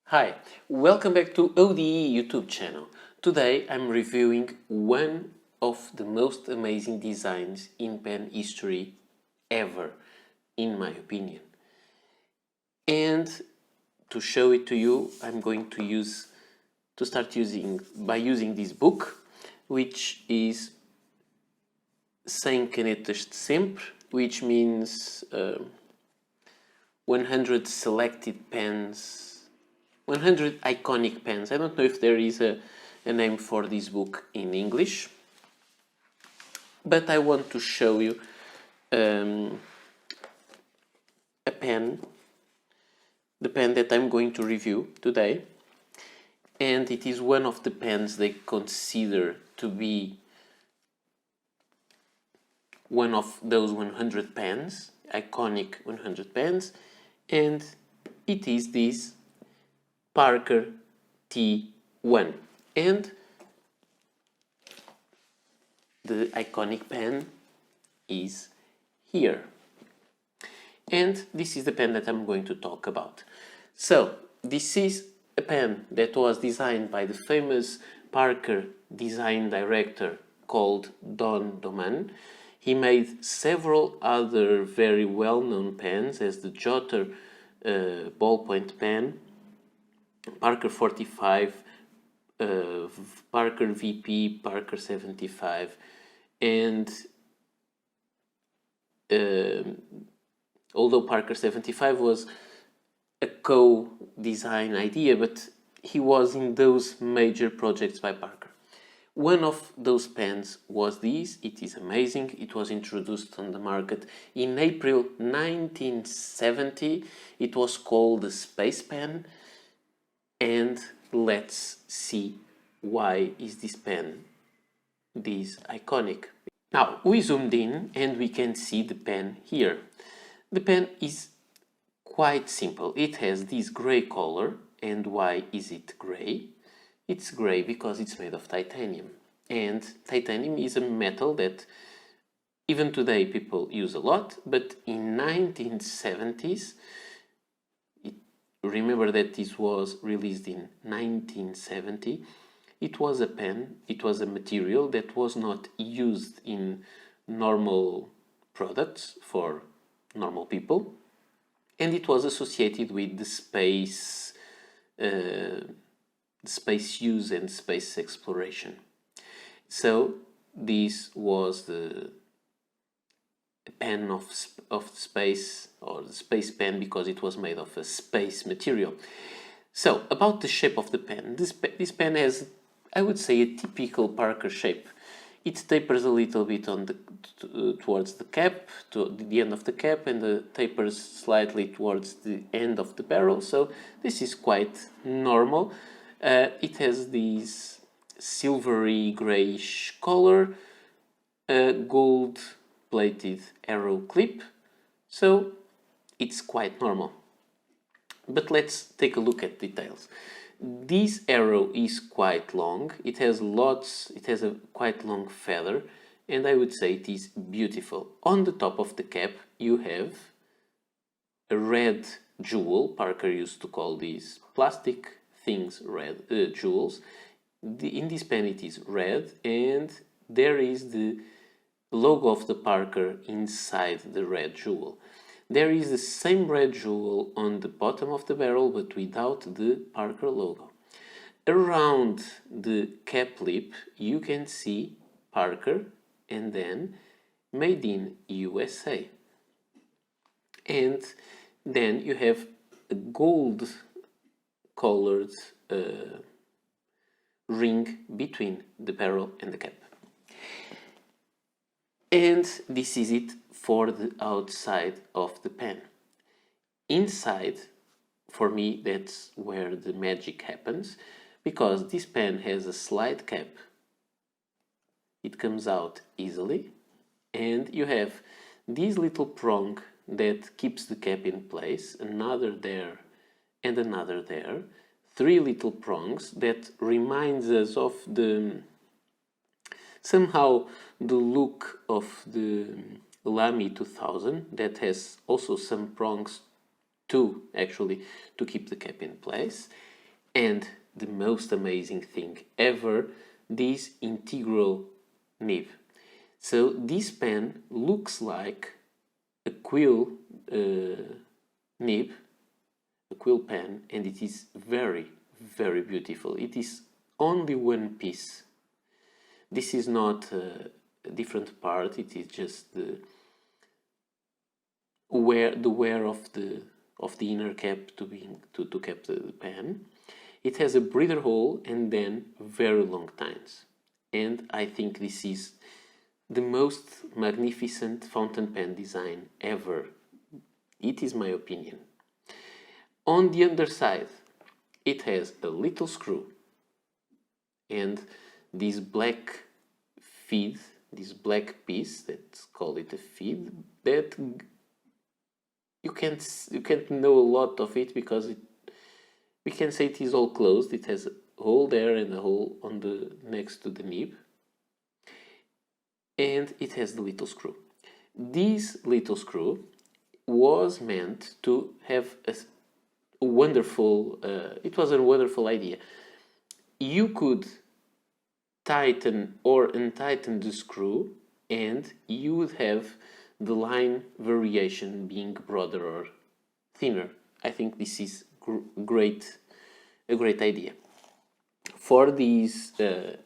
Hi, welcome back to ODE YouTube channel. Today I'm reviewing one of the most amazing designs in pen history ever, in my opinion. And to show it to you, I'm going to start using this book, which is Sem Canetas de Sempre, which means 100 selected pens, 100 iconic pens. I don't know if there is a name for this book in English, but I want to show you a pen, the pen that I'm going to review today, and it is one of the pens they consider to be one of those 100 pens, iconic 100 pens, and it is this Parker T1, and the iconic pen is here. And this is the pen that I'm going to talk about. So, this is a pen that was designed by the famous Parker design director called Don Doman. He made several other very well-known pens as the Jotter ballpoint pen, Parker 45, Parker VP, Parker 75, and although Parker 75 was a co-design idea, but he was in those major projects by Parker. One of those pens was this. It is amazing. It was introduced on the market in April 1970. It was called the Space Pen. And let's see why is this pen this iconic. Now we zoomed in and we can see the pen here. The pen is quite simple. It has this gray color. And why is it gray? It's gray because it's made of titanium. And titanium is a metal that even today people use a lot, but in 1970s, remember that this was released in 1970, it was a pen, it was a material that was not used in normal products for normal people, and it was associated with the space use and space exploration. So this was the pen of space, or the space pen, because it was made of a space material. So about the shape of the pen, this pen has, I would say, a typical Parker shape. It tapers a little bit on towards the cap, to the end of the cap, and tapers slightly towards the end of the barrel. So this is quite normal. It has this silvery grayish color, gold plated arrow clip, so it's quite normal. But let's take a look at details. This arrow is quite long. It has a quite long feather, and I would say it is beautiful. On the top of the cap you have a red jewel. Parker used to call these plastic things red jewels. In this pen it is red, and there is the logo of the Parker inside the red jewel. There is the same red jewel on the bottom of the barrel, but without the Parker logo. Around the cap lip you can see Parker and then Made in USA. And then you have a gold colored ring between the barrel and the cap. And this is it for the outside of the pen. Inside, for me, that's where the magic happens, because this pen has a slide cap. It comes out easily, and you have this little prong that keeps the cap in place, another there and another there, three little prongs that reminds us of somehow the look of the Lamy 2000, that has also some prongs too, actually, to keep the cap in place. And the most amazing thing ever, this integral nib. So this pen looks like a quill nib, a quill pen, and it is very, very beautiful. It is only one piece. This is not a different part, it is just the wear of the inner cap to cap the pen. It has a breather hole and then very long tines. And I think this is the most magnificent fountain pen design ever. It is my opinion. On the underside, it has a little screw and this black feed, this black piece, let's call it a feed, that you can't know a lot of it because we can say it is all closed. It has a hole there and a hole on the next to the nib, and it has the little screw. This little screw was meant to have a wonderful. It was a wonderful idea. You could tighten or untighten the screw, and you would have the line variation being broader or thinner. I think this is a great idea. For these to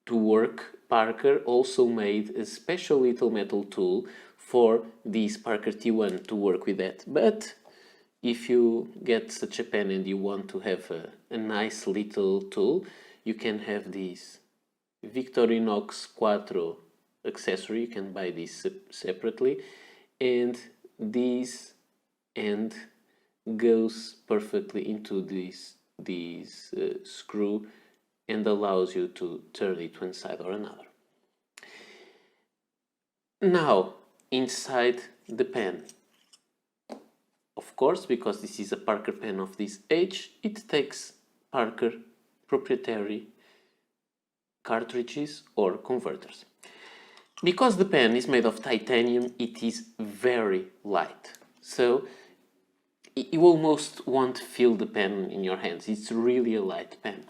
work, Parker also made a special little metal tool for this Parker T1 to work with that. But if you get such a pen and you want to have a nice little tool, you can have this Victorinox Quattro accessory. You can buy this separately, and this end goes perfectly into this screw and allows you to turn it one side or another. Now, inside the pen, of course, because this is a Parker pen of this age, it takes Parker proprietary cartridges or converters. Because the pen is made of titanium, it is very light. So you almost won't feel the pen in your hands. It's really a light pen.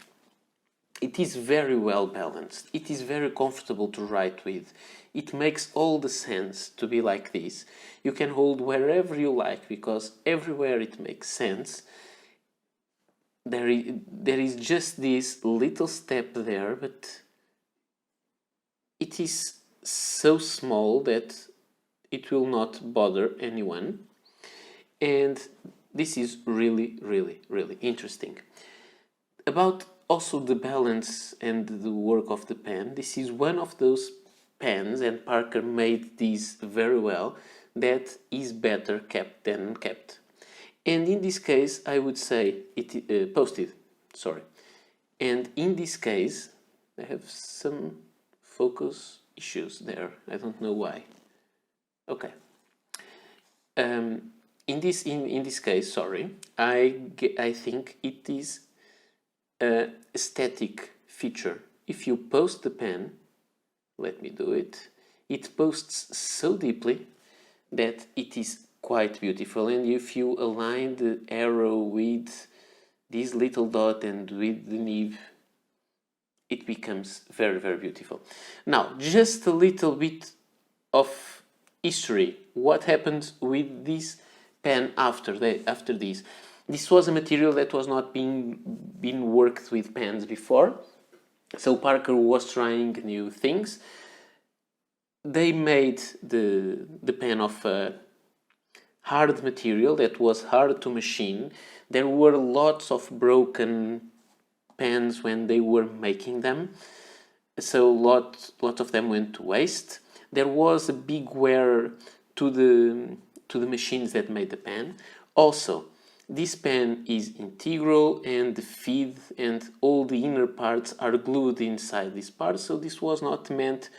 It is very well balanced. It is very comfortable to write with. It makes all the sense to be like this. You can hold wherever you like because everywhere it makes sense. There is just this little step there, but it is so small that it will not bother anyone. And this is really, really, really interesting. About also the balance and the work of the pen, this is one of those pens, and Parker made these very well, that is better kept than unkept. And in this case, I would say it posted, sorry. And in this case, I have some focus issues there. I don't know why. Okay. In this case, sorry, I think it is an aesthetic feature. If you post the pen, let me do it. It posts so deeply that it is quite beautiful. And if you align the arrow with this little dot and with the nib, it becomes very, very beautiful. Now, just a little bit of history. What happened with this pen after this? This was a material that was not being worked with pens before. So Parker was trying new things. They made the pen of a hard material that was hard to machine. There were lots of broken pens when they were making them, so lot of them went to waste. There was a big wear to the machines that made the pen. Also, this pen is integral, and the feed and all the inner parts are glued inside this part, so this was not meant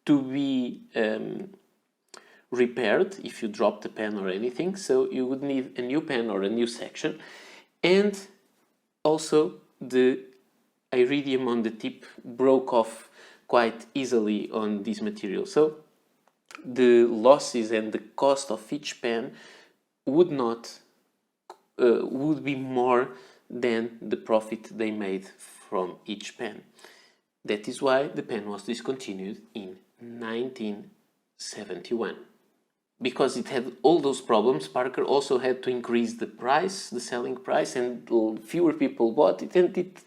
to be repaired if you drop the pen or anything, so you would need a new pen or a new section. And also the iridium on the tip broke off quite easily on this material, so the losses and the cost of each pen would be more than the profit they made from each pen. That is why the pen was discontinued in 1971. Because it had all those problems, Parker also had to increase the price, the selling price, and fewer people bought it, and it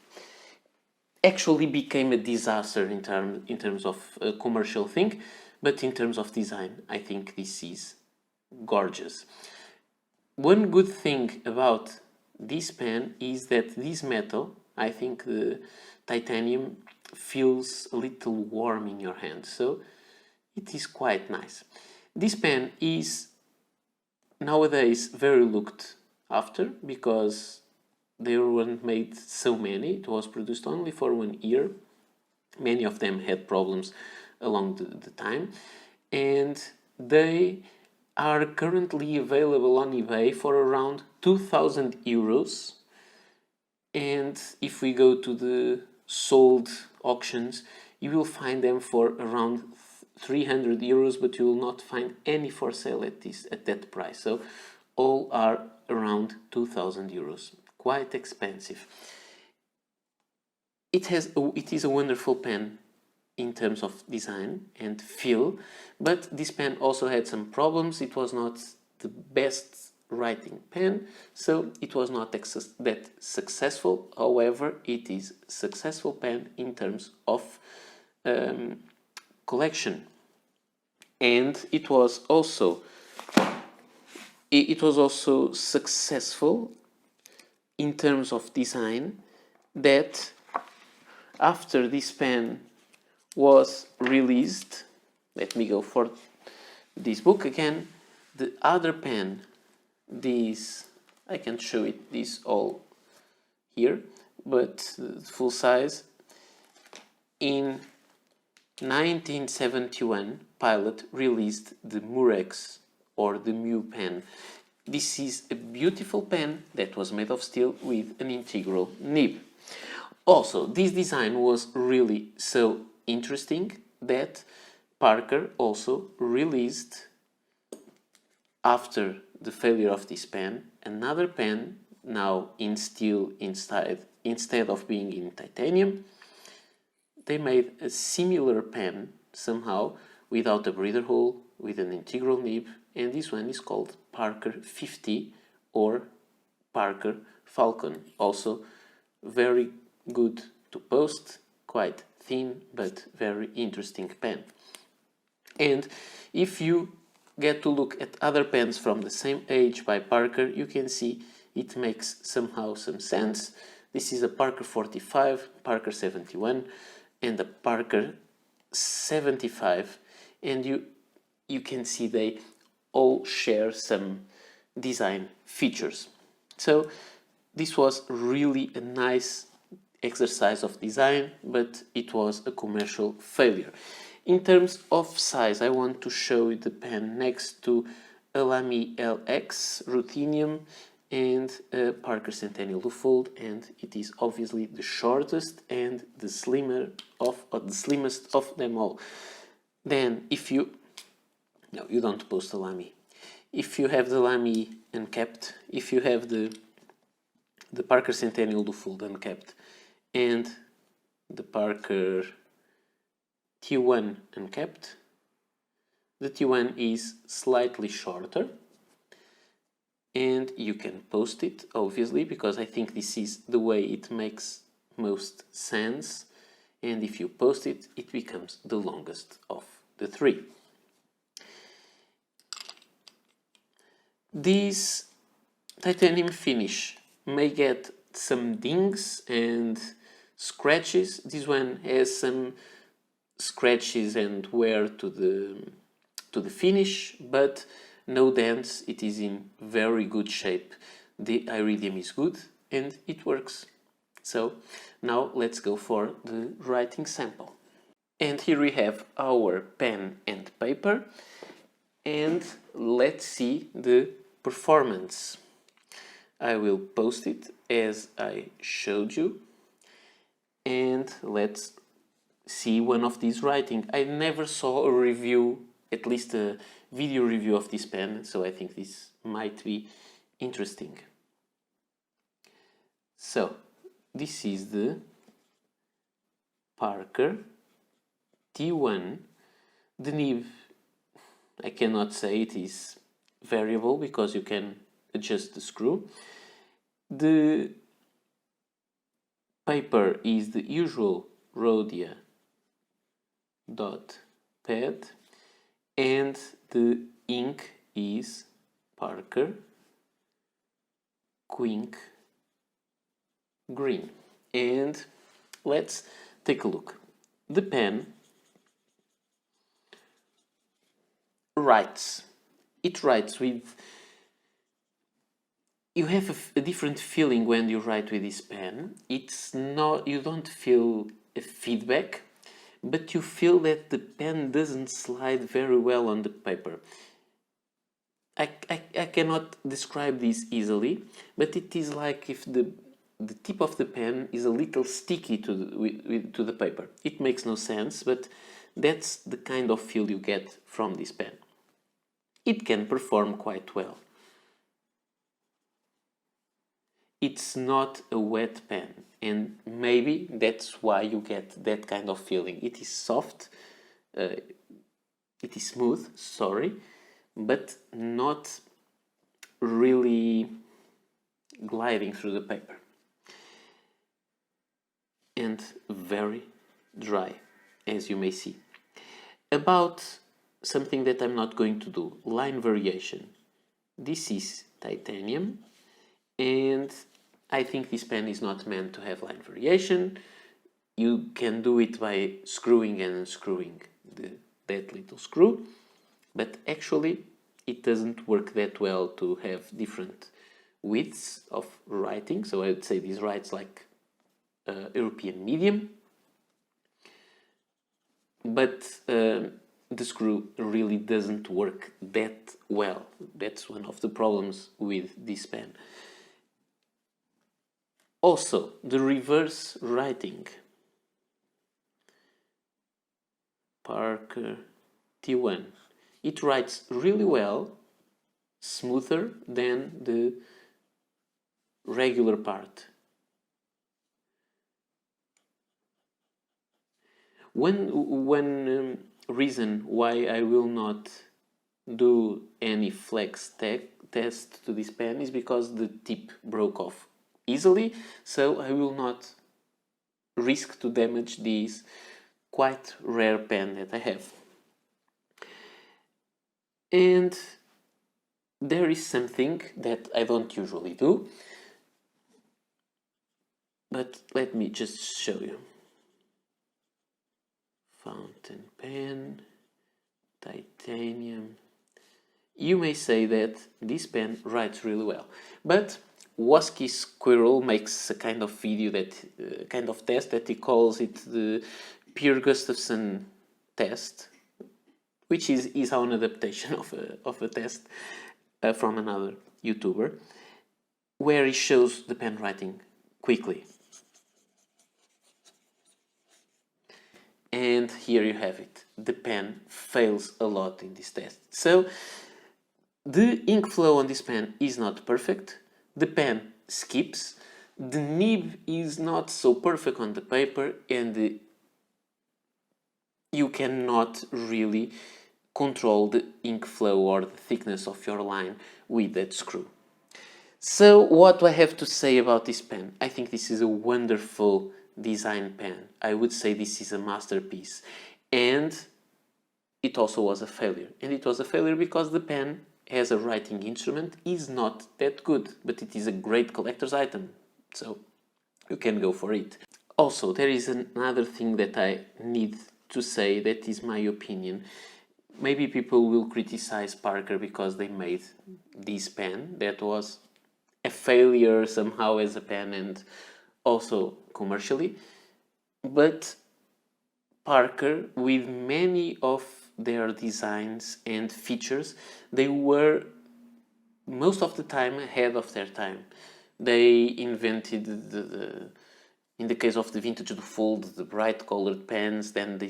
actually became a disaster in terms of a commercial thing. But in terms of design, I think this is gorgeous. One good thing about this pen is that this metal, I think the titanium, feels a little warm in your hand, so it is quite nice. This pen is nowadays very looked after because there weren't made so many. It was produced only for 1 year. Many of them had problems along the time, and they are currently available on eBay for around 2,000 euros. And if we go to the sold auctions, you will find them for around 300 euros, but you will not find any for sale at that price. So all are around 2,000 euros. Quite expensive. It is a wonderful pen in terms of design and feel, but this pen also had some problems. It was not the best writing pen, so it was not that successful. However, it is a successful pen in terms of collection, and it was also successful in terms of design, that after this pen was released, let me go for this book again, the other pen, this, I can show it, this all here, but full size, in 1971 Pilot released the Murex, or the Mu pen. This is a beautiful pen that was made of steel with an integral nib. Also, this design was really so interesting that Parker also released, after the failure of this pen, another pen, now in steel instead of being in titanium. They made a similar pen somehow, without a breather hole, with an integral nib, and this one is called Parker 50 or Parker Falcon. Also very good to post, quite thin but very interesting pen. And if you get to look at other pens from the same age by Parker, you can see it makes somehow some sense. This is a Parker 45, Parker 71, and a Parker 75, and you can see they all share some design features. So this was really a nice exercise of design, but it was a commercial failure. In terms of size, I want to show you the pen next to a Lamy LX Ruthenium and a Parker Centennial Dufold, and it is obviously the shortest and the slimmest of them all. Then if you don't post a Lamy. If you have the Lamy uncapped, if you have the Parker Centennial Dufold uncapped and the Parker T1 uncapped, the T1 is slightly shorter, and you can post it obviously, because I think this is the way it makes most sense, and if you post it, it becomes the longest of the three. This titanium finish may get some dings and scratches. This one has some scratches and wear to the finish, but no dents. It is in very good shape. The iridium is good and it works. So now let's go for the writing sample. And here we have our pen and paper, and let's see the performance. I will post it as I showed you, and let's see one of these writing. I never saw a review, at least a video review of this pen, so I think this might be interesting. So this is the Parker T1. The nib, I cannot say it is variable because you can adjust the screw. The paper is the usual Rhodia dot pad, and the ink is Parker Quink Green. And let's take a look. The pen writes. It writes with... You have a different feeling when you write with this pen. It's not... You don't feel a feedback, but you feel that the pen doesn't slide very well on the paper. I cannot describe this easily, but it is like if the tip of the pen is a little sticky to the paper. It makes no sense, but that's the kind of feel you get from this pen. It can perform quite well. It's not a wet pen, and maybe that's why you get that kind of feeling. It is soft, it is smooth, sorry, but not really gliding through the paper. And very dry, as you may see. About something that I'm not going to do, line variation. This is titanium, and I think this pen is not meant to have line variation. You can do it by screwing and unscrewing that little screw, but actually it doesn't work that well to have different widths of writing. So I would say this writes like European medium, but the screw really doesn't work that well. That's one of the problems with this pen. Also, the reverse writing. Parker T1. It writes really well, smoother than the regular part. One reason why I will not do any flex test to this pen is because the tip broke off easily, so I will not risk to damage this quite rare pen that I have. And there is something that I don't usually do, but let me just show you. Fountain pen, titanium. You may say that this pen writes really well, but Wasky Squirrel makes a kind of video that kind of test that he calls it the Pierre Gustafson test, which is his own adaptation of a test from another YouTuber, where he shows the pen writing quickly. And here you have it. The pen fails a lot in this test. So the ink flow on this pen is not perfect. The pen skips. The nib is not so perfect on the paper, and you cannot really control the ink flow or the thickness of your line with that screw. So what do I have to say about this pen? I think this is a wonderful design pen. I would say this is a masterpiece, and it also was a failure. And it was a failure because the pen as a writing instrument is not that good, but it is a great collector's item, so you can go for it. Also, there is another thing that I need to say that is my opinion. Maybe people will criticize Parker because they made this pen that was a failure somehow as a pen and also commercially, but Parker, with many of their designs and features, they were most of the time ahead of their time. They invented in the case of the vintage Dufold, the bright colored pens. Then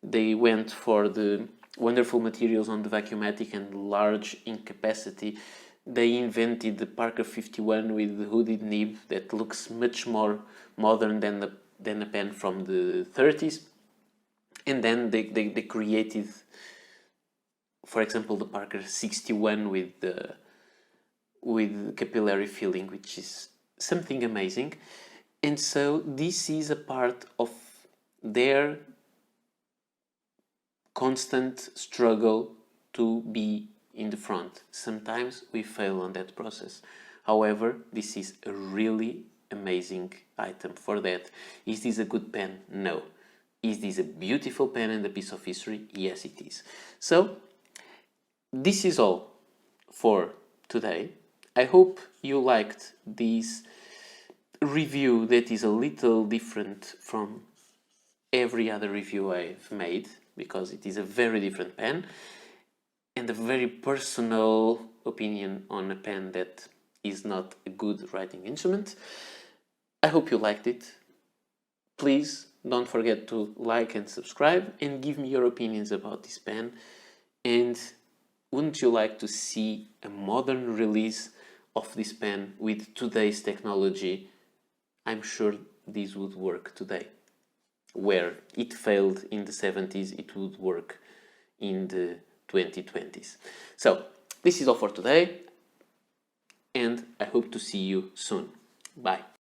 they went for the wonderful materials on the Vacuumatic and large ink capacity. they invented the Parker 51 with the hooded nib that looks much more modern than a pen from the 30s. And then they created, for example, the Parker 61 with capillary filling, which is something amazing. And so this is a part of their constant struggle to be in the front. Sometimes we fail on that process. However, this is a really amazing item for that. Is this a good pen? No. Is this a beautiful pen and a piece of history? Yes, it is. So, this is all for today. I hope you liked this review that is a little different from every other review I've made, because it is a very different pen and a very personal opinion on a pen that is not a good writing instrument. I hope you liked it. Please don't forget to like and subscribe and give me your opinions about this pen. And wouldn't you like to see a modern release of this pen with today's technology? I'm sure this would work today. Where it failed in the 70s, it would work in the 2020s. So, this is all for today, and I hope to see you soon. Bye.